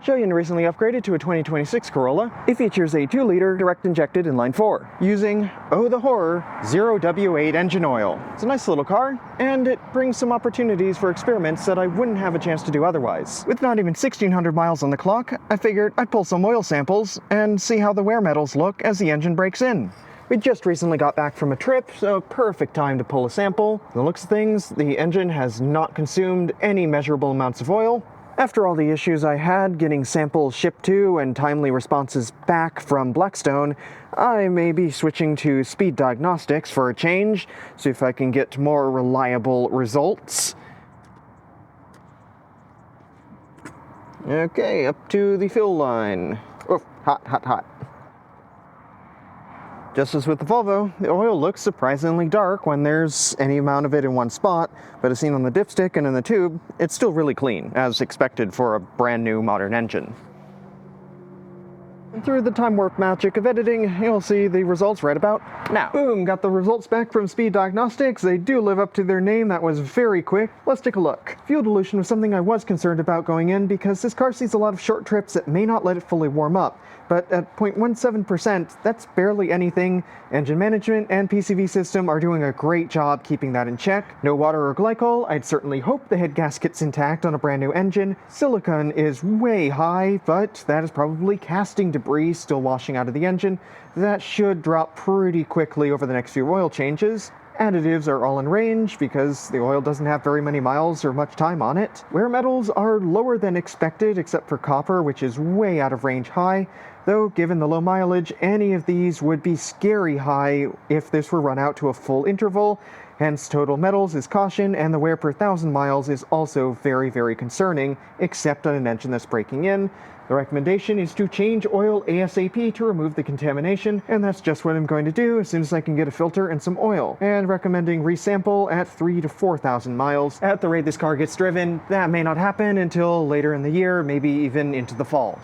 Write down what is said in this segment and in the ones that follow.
Shoyun recently upgraded to a 2026 Corolla. It features a 2-liter direct injected inline 4 using, oh the horror, 0w-8 engine oil. It's a nice little car, and it brings some opportunities for experiments that I wouldn't have a chance to do otherwise. With not even 1,600 miles on the clock, I figured I'd pull some oil samples and see how the wear metals look as the engine breaks in. We just recently got back from a trip, so perfect time to pull a sample. From the looks of things, the engine has not consumed any measurable amounts of oil. After all the issues I had getting samples shipped to and timely responses back from Blackstone, I may be switching to speed diagnostics for a change, see if I can get more reliable results. Okay, up to the fill line. Oh, hot, hot, hot. Just as with the Volvo, the oil looks surprisingly dark when there's any amount of it in one spot, but as seen on the dipstick and in the tube, it's still really clean, as expected for a brand new modern engine. And through the time warp magic of editing, you'll see the results right about now. Boom, got the results back from Speed Diagnostics. They do live up to their name. That was very quick. Let's take a look. Fuel dilution was something I was concerned about going in because this car sees a lot of short trips that may not let it fully warm up. But at 0.17%, that's barely anything. Engine management and PCV system are doing a great job keeping that in check. No water or glycol. I'd certainly hope the head gasket's intact on a brand new engine. Silicon is way high, but that is probably casting debris still washing out of the engine. That should drop pretty quickly over the next few oil changes. Additives are all in range because the oil doesn't have very many miles or much time on it. Wear metals are lower than expected except for copper, which is way out of range high. Though, given the low mileage, any of these would be scary high if this were run out to a full interval. Hence, total metals is caution, and the wear per 1,000 miles is also very, very concerning, except on an engine that's breaking in. The recommendation is to change oil ASAP to remove the contamination, and that's just what I'm going to do as soon as I can get a filter and some oil. And recommending resample at 3,000 to 4,000 miles. At the rate this car gets driven, that may not happen until later in the year, maybe even into the fall.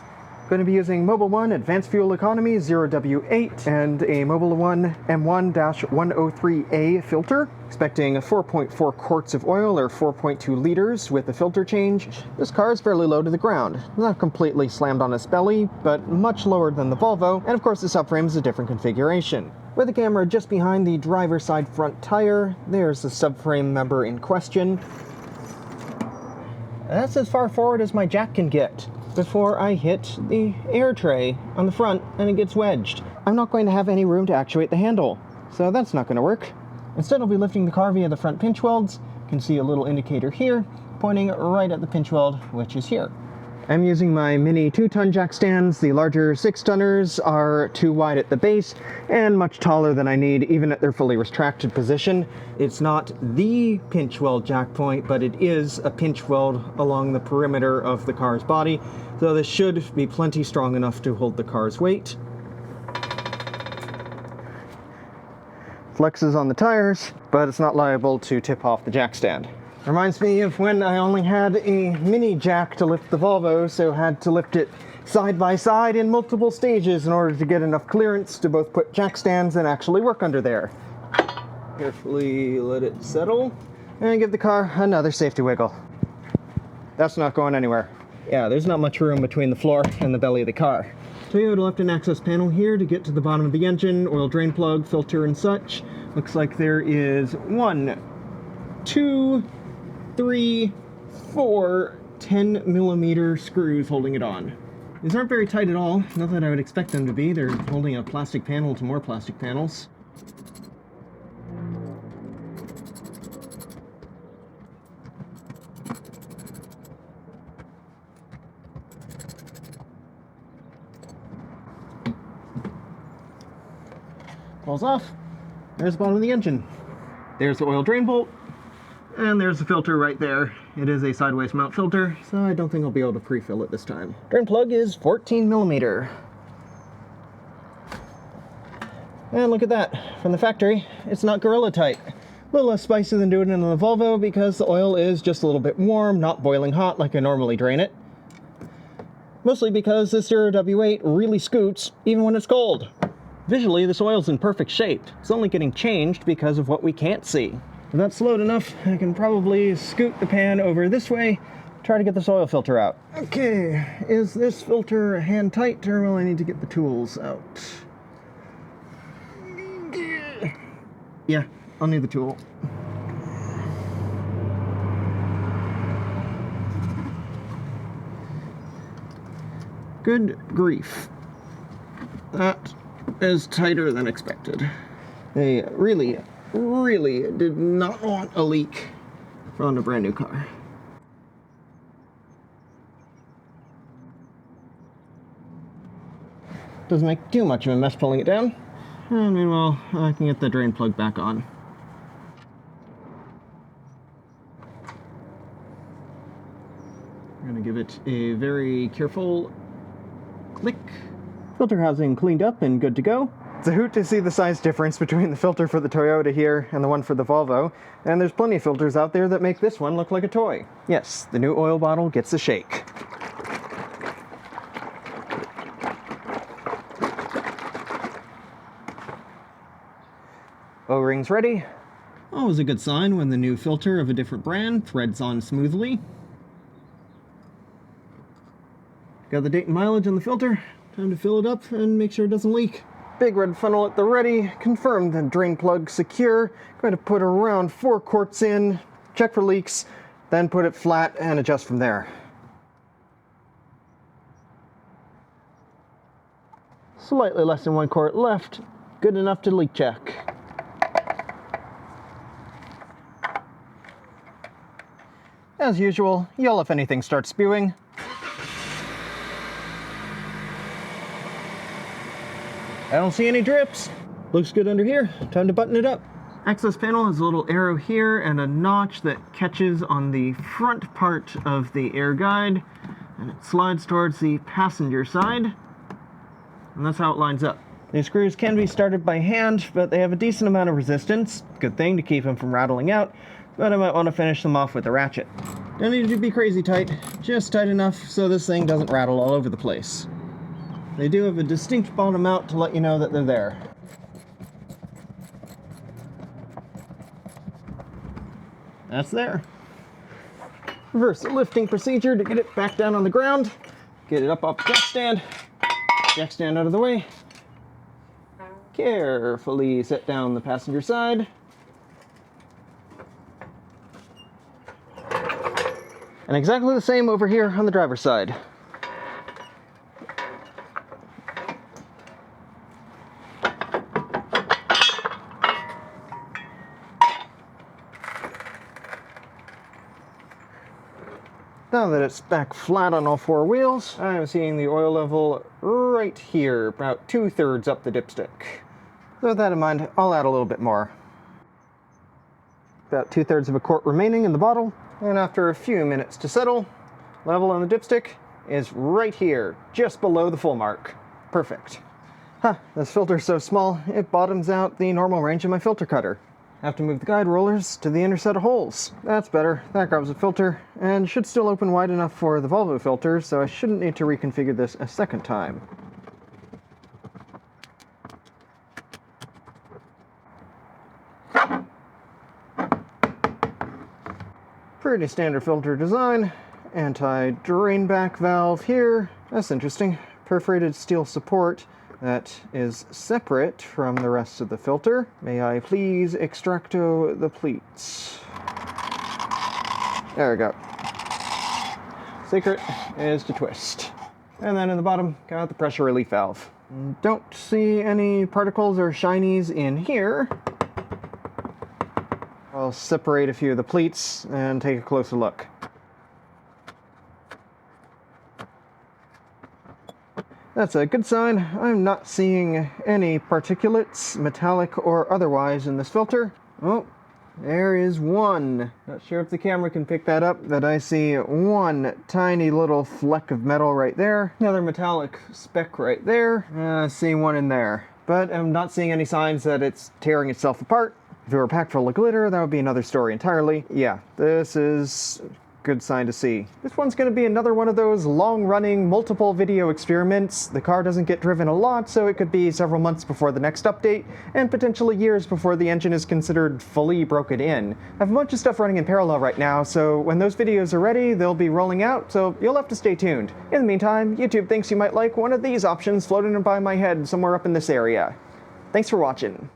Going to be using Mobil 1 Advanced Fuel Economy 0w-8 and a Mobil 1 M1-103A filter. Expecting 4.4 quarts of oil or 4.2 liters with the filter change. This car is fairly low to the ground. Not completely slammed on its belly, but much lower than the Volvo, and of course the subframe is a different configuration. With the camera just behind the driver's side front tire, there's the subframe member in question. That's as far forward as my jack can get before I hit the air tray on the front and it gets wedged. I'm not going to have any room to actuate the handle, so that's not going to work. Instead, I'll be lifting the car via the front pinch welds. You can see a little indicator here pointing right at the pinch weld, which is here. I'm using my mini 2-ton jack stands. The larger 6-tonners are too wide at the base and much taller than I need, even at their fully retracted position. It's not the pinch weld jack point, but it is a pinch weld along the perimeter of the car's body, so this should be plenty strong enough to hold the car's weight. Flexes on the tires, but it's not liable to tip off the jack stand. Reminds me of when I only had a mini jack to lift the Volvo, so had to lift it side by side in multiple stages in order to get enough clearance to both put jack stands and actually work under there. Carefully let it settle and give the car another safety wiggle. That's not going anywhere. Yeah, there's not much room between the floor and the belly of the car. So you have a left and access panel here to get to the bottom of the engine, oil drain plug, filter and such. Looks like there is 1, 2, 3, 4 10mm screws holding it on. These aren't very tight at all, not that I would expect them to be. They're holding a plastic panel to more plastic panels. Falls off. There's the bottom of the engine. There's the oil drain bolt. And there's the filter right there. It is a sideways mount filter, so I don't think I'll be able to pre-fill it this time. Drain plug is 14mm. And look at that. From the factory, it's not Gorilla tight. A little less spicy than doing it in the Volvo because the oil is just a little bit warm, not boiling hot like I normally drain it. Mostly because this 0w-8 really scoots even when it's cold. Visually, this oil's in perfect shape. It's only getting changed because of what we can't see. If that's slowed enough, I can probably scoot the pan over this way try to get this oil filter out. Okay, is this filter hand tight, or will I need to get the tools out? Yeah, I'll need the tool. Good grief. That is tighter than expected. They really did not want a leak from a brand new car. Doesn't make too much of a mess pulling it down. And meanwhile, I can get the drain plug back on. I'm gonna give it a very careful click. Filter housing cleaned up and good to go. It's a hoot to see the size difference between the filter for the Toyota here and the one for the Volvo, and there's plenty of filters out there that make this one look like a toy. Yes, the new oil bottle gets a shake. O-rings ready. Always a good sign when the new filter of a different brand threads on smoothly. Got the date and mileage on the filter. Time to fill it up and make sure it doesn't leak. Big red funnel at the ready. Confirm the drain plug secure. Going to put around 4 quarts in, check for leaks, then put it flat and adjust from there. Slightly less than 1 quart left. Good enough to leak check. As usual, yell if anything starts spewing. I don't see any drips. Looks good under here. Time to button it up. Access panel has a little arrow here and a notch that catches on the front part of the air guide, and it slides towards the passenger side, and that's how it lines up. These screws can be started by hand, but they have a decent amount of resistance. Good thing to keep them from rattling out, but I might want to finish them off with a ratchet. Don't need to be crazy tight, just tight enough so this thing doesn't rattle all over the place. They do have a distinct bottom out to let you know that they're there. That's there. Reverse the lifting procedure to get it back down on the ground. Get it up off the jack stand. Jack stand out of the way. Carefully set down the passenger side. And exactly the same over here on the driver's side. Now that it's back flat on all 4 wheels, I'm seeing the oil level right here, about 2/3 up the dipstick. So with that in mind, I'll add a little bit more. About 2/3 of a quart remaining in the bottle, and after a few minutes to settle, level on the dipstick is right here, just below the full mark. Perfect. This filter's so small, it bottoms out the normal range of my filter cutter. Have to move the guide rollers to the inner set of holes. That's better. That grabs the filter, and should still open wide enough for the Volvo filter, so I shouldn't need to reconfigure this a second time. Pretty standard filter design. Anti-drain back valve here. That's interesting. Perforated steel support that is separate from the rest of the filter. May I please extracto the pleats? There we go. Secret is to twist. And then in the bottom, got the pressure relief valve. Don't see any particles or shinies in here. I'll separate a few of the pleats and take a closer look. That's a good sign. I'm not seeing any particulates, metallic or otherwise, in this filter. Oh, there is one. Not sure if the camera can pick that up, but I see one tiny little fleck of metal right there. Another metallic speck right there. I see one in there. But I'm not seeing any signs that it's tearing itself apart. If it were packed full of glitter, that would be another story entirely. Yeah, this is good sign to see. This one's going to be another one of those long-running, multiple video experiments. The car doesn't get driven a lot, so it could be several months before the next update, and potentially years before the engine is considered fully broken in. I have a bunch of stuff running in parallel right now, so when those videos are ready, they'll be rolling out, so you'll have to stay tuned. In the meantime, YouTube thinks you might like one of these options floating by my head somewhere up in this area. Thanks for watching.